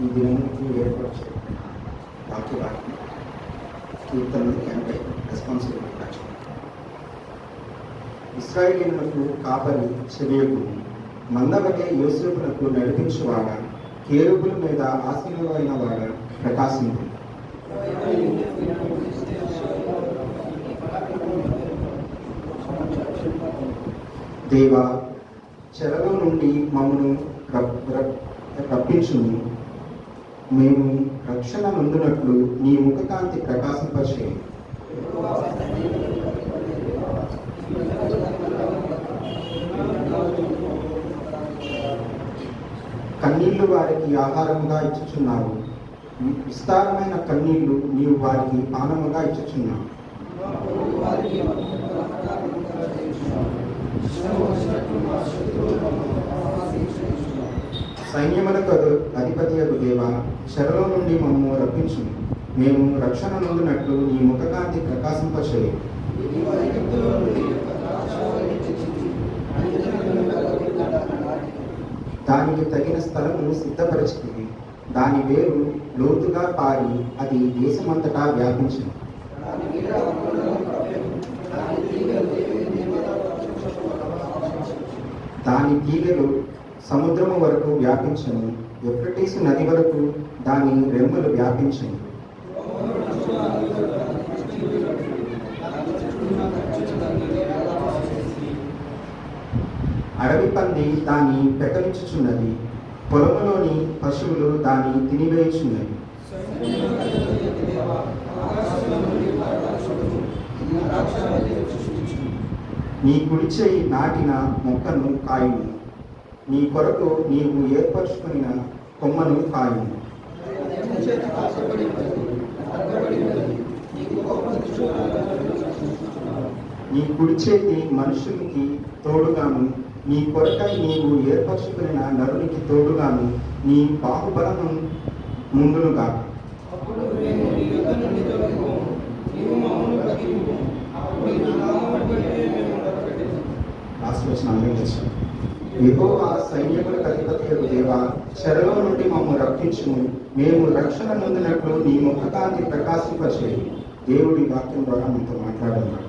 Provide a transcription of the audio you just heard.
ఈ దినములకు ఏర్పాటు చేయబడిన వాక్యవాక్యం కీర్తనలు 80 రెస్పాన్సిబిలిటీ రక్షణ. ఇశ్రాయేలీయులకు కాపరి చెవియకు మందవలే యోసేపునకు నడిపించువాడ కేరుబుల మీద ఆసీనుడైన వాడ ప్రకాశింపు. దేవా, చెరలో నుండి మమ్మను రప్పించుము. మేము రక్షణ నొందినట్లు నీ ముఖకాంతి ప్రకాశింపచేయి. కన్నీళ్లు వారికి ఆహారముగా ఇచ్చుచున్నావు, విస్తారమైన కన్నీళ్లు నీవు వారికి పానముగా ఇచ్చుచున్నావు. సైన్యములకు అధిపతియగు దేవా, చెరలో నుండి మమ్ము రప్పించు. మేము రక్షణ నొందినట్లు నీ ముఖకాంతి ప్రకాశింపచేయి. దానికి తగిన స్థలము సిద్ధపరిచింది. దాని వేరు లోతుగా పారి అది దేశమంతటా వ్యాపించింది. దాని తీగలు సముద్రము వరకు వ్యాపించను, ఎఫ్రటీసు నది వరకు దాని రెమ్మలు వ్యాపించను. అడవి పంది దాన్ని పెకలించుచున్నది, పొలములోని పశువులు దాన్ని తినివేయుచున్నవి. నీ కుడి చేయి నాటిన మొక్కను కాయును, నీ కొరకు నీవు ఏర్పరచుకున్న కొమ్మను కాయును. నీ కుడి చేతి మనుషునికి తోడుగాను, నీ కొరకై నీవు ఏర్పరచుకున్న నరునికి తోడుగాను నీ బాహుబలము ముందునుగా. యెహోవా సైన్యములకు అధిపతియగు దేవా, చెరలో నుండి మమ్ము రక్షించుము. మేము రక్షణ నొందినట్లు నీ ముఖకాంతి ప్రకాశింపచేయి. దేవుడి వాక్యం ద్వారా మనతో మాట్లాడుతున్నాడు.